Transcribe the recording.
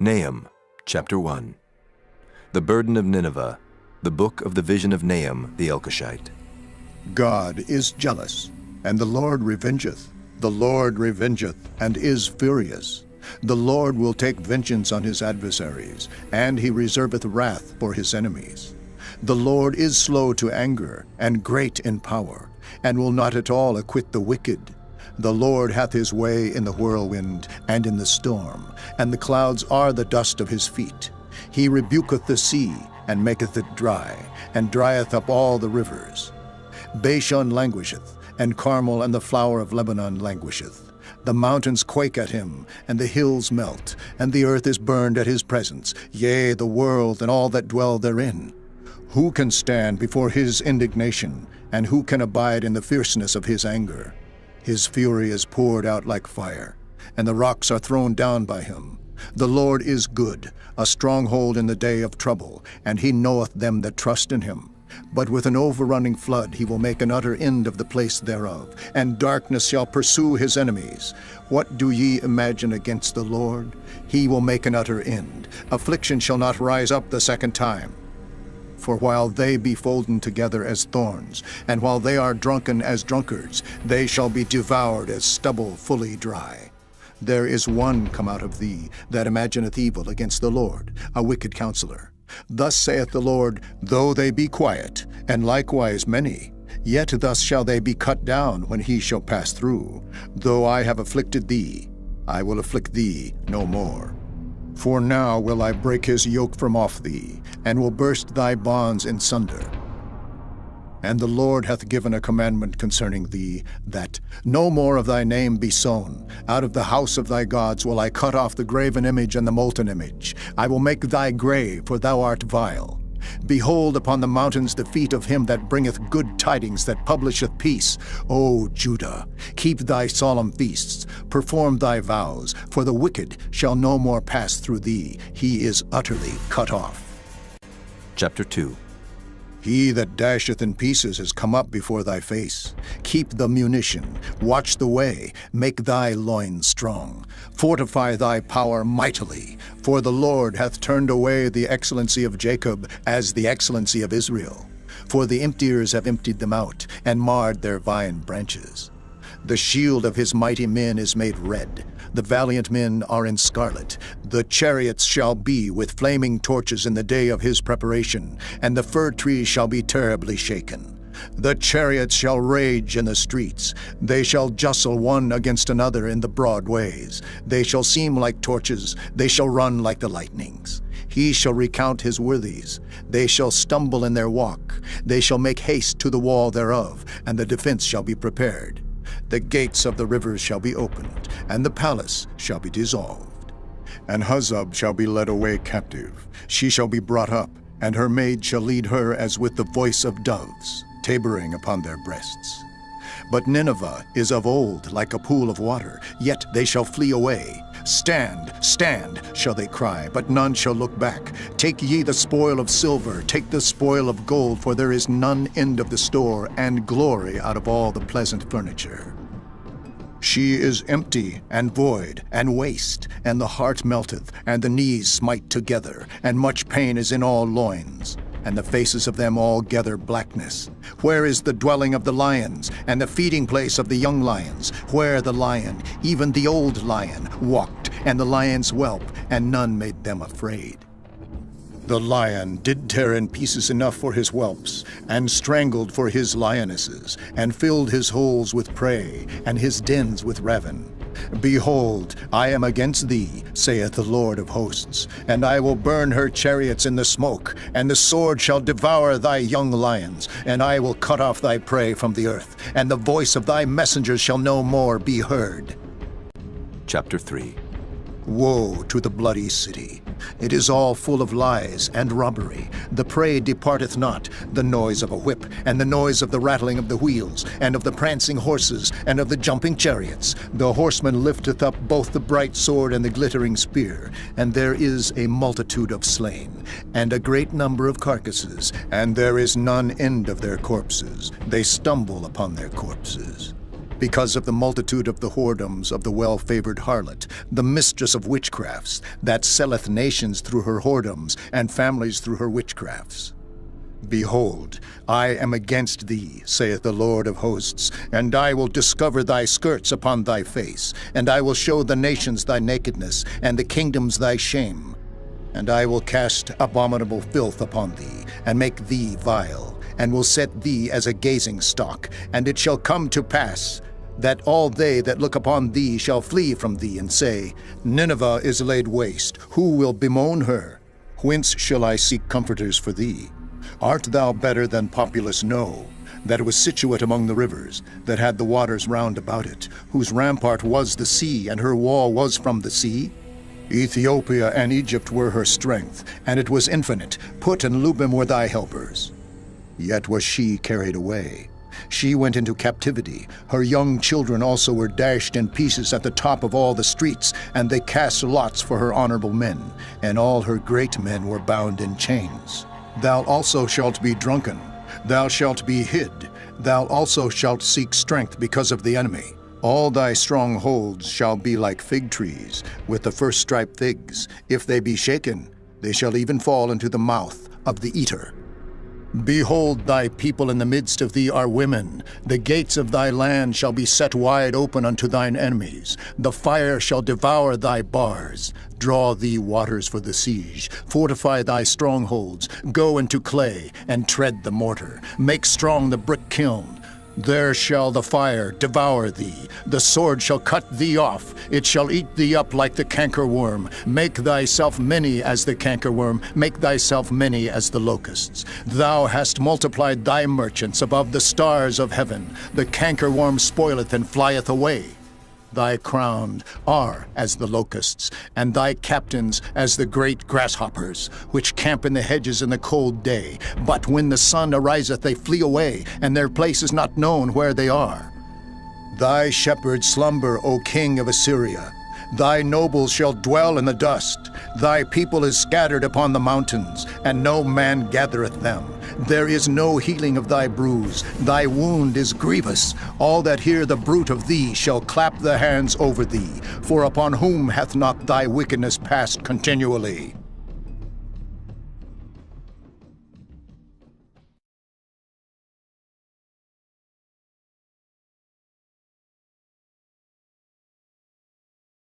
Nahum, chapter 1. The burden of Nineveh, the book of the vision of Nahum the Elkoshite. God is jealous, and the Lord revengeth. The Lord revengeth, and is furious. The Lord will take vengeance on his adversaries, and he reserveth wrath for his enemies. The Lord is slow to anger, and great in power, and will not at all acquit the wicked. The Lord hath his way in the whirlwind and in the storm, and the clouds are the dust of his feet. He rebuketh the sea, and maketh it dry, and drieth up all the rivers. Bashan languisheth, and Carmel and the flower of Lebanon languisheth. The mountains quake at him, and the hills melt, and the earth is burned at his presence, yea, the world and all that dwell therein. Who can stand before his indignation, and who can abide in the fierceness of his anger? His fury is poured out like fire, and the rocks are thrown down by him. The Lord is good, a stronghold in the day of trouble, and he knoweth them that trust in him. But with an overrunning flood he will make an utter end of the place thereof, and darkness shall pursue his enemies. What do ye imagine against the Lord? He will make an utter end. Affliction shall not rise up the second time. For while they be folden together as thorns, and while they are drunken as drunkards, they shall be devoured as stubble fully dry. There is one come out of thee that imagineth evil against the Lord, a wicked counselor. Thus saith the Lord, though they be quiet, and likewise many, yet thus shall they be cut down when he shall pass through. Though I have afflicted thee, I will afflict thee no more. For now will I break his yoke from off thee, and will burst thy bonds in sunder. And the Lord hath given a commandment concerning thee, that no more of thy name be sown. Out of the house of thy gods will I cut off the graven image and the molten image. I will make thy grave, for thou art vile. Behold upon the mountains the feet of him that bringeth good tidings, that publisheth peace. O Judah, keep thy solemn feasts, perform thy vows, for the wicked shall no more pass through thee. He is utterly cut off. Chapter 2. He that dasheth in pieces is come up before thy face. Keep the munition, watch the way, make thy loins strong. Fortify thy power mightily, for the Lord hath turned away the excellency of Jacob as the excellency of Israel. For the emptiers have emptied them out, and marred their vine branches. The shield of his mighty men is made red. The valiant men are in scarlet. The chariots shall be with flaming torches in the day of his preparation, and the fir trees shall be terribly shaken. The chariots shall rage in the streets. They shall justle one against another in the broad ways. They shall seem like torches. They shall run like the lightnings. He shall recount his worthies. They shall stumble in their walk. They shall make haste to the wall thereof, and the defense shall be prepared. The gates of the rivers shall be opened, and the palace shall be dissolved. And Huzzab shall be led away captive. She shall be brought up, and her maid shall lead her as with the voice of doves, tabering upon their breasts. But Nineveh is of old like a pool of water, yet they shall flee away. Stand, stand, shall they cry, but none shall look back. Take ye the spoil of silver, take the spoil of gold, for there is none end of the store, and glory out of all the pleasant furniture. She is empty, and void, and waste, and the heart melteth, and the knees smite together, and much pain is in all loins. And the faces of them all gather blackness. Where is the dwelling of the lions, and the feeding place of the young lions? Where the lion, even the old lion, walked, and the lion's whelp, and none made them afraid. The lion did tear in pieces enough for his whelps, and strangled for his lionesses, and filled his holes with prey, and his dens with ravin. Behold, I am against thee, saith the Lord of hosts, and I will burn her chariots in the smoke, and the sword shall devour thy young lions, and I will cut off thy prey from the earth, and the voice of thy messengers shall no more be heard. Chapter 3. Woe to the bloody city! It is all full of lies and robbery. The prey departeth not, the noise of a whip, and the noise of the rattling of the wheels, and of the prancing horses, and of the jumping chariots. The horseman lifteth up both the bright sword and the glittering spear, and there is a multitude of slain, and a great number of carcasses, and there is none end of their corpses. They stumble upon their corpses. because of the multitude of the whoredoms of the well-favored harlot, the mistress of witchcrafts, that selleth nations through her whoredoms, and families through her witchcrafts. Behold, I am against thee, saith the Lord of hosts, and I will discover thy skirts upon thy face, and I will show the nations thy nakedness, and the kingdoms thy shame. And I will cast abominable filth upon thee, and make thee vile, and will set thee as a gazing stock. And it shall come to pass that all they that look upon thee shall flee from thee, and say, Nineveh is laid waste, who will bemoan her? Whence shall I seek comforters for thee? Art thou better than populous No, that was situate among the rivers, that had the waters round about it, whose rampart was the sea, and her wall was from the sea? Ethiopia and Egypt were her strength, and it was infinite. Put and Lubim were thy helpers. Yet was she carried away. She went into captivity. Her young children also were dashed in pieces at the top of all the streets, and they cast lots for her honorable men, and all her great men were bound in chains. Thou also shalt be drunken, thou shalt be hid, thou also shalt seek strength because of the enemy. All thy strongholds shall be like fig trees, with the first striped figs. If they be shaken, they shall even fall into the mouth of the eater. Behold, thy people in the midst of thee are women. The gates of thy land shall be set wide open unto thine enemies. The fire shall devour thy bars. Draw thee waters for the siege. Fortify thy strongholds. Go into clay, and tread the mortar. Make strong the brick kiln. There shall the fire devour thee. The sword shall cut thee off. It shall eat thee up like the cankerworm. Make thyself many as the cankerworm. Make thyself many as the locusts. Thou hast multiplied thy merchants above the stars of heaven. The cankerworm spoileth and flieth away. Thy crowned are as the locusts, and thy captains as the great grasshoppers, which camp in the hedges in the cold day. But when the sun ariseth, they flee away, and their place is not known where they are. Thy shepherds slumber, O king of Assyria. Thy nobles shall dwell in the dust. Thy people is scattered upon the mountains, and no man gathereth them. There is no healing of thy bruise. Thy wound is grievous. All that hear the bruit of thee shall clap the hands over thee. For upon whom hath not thy wickedness passed continually?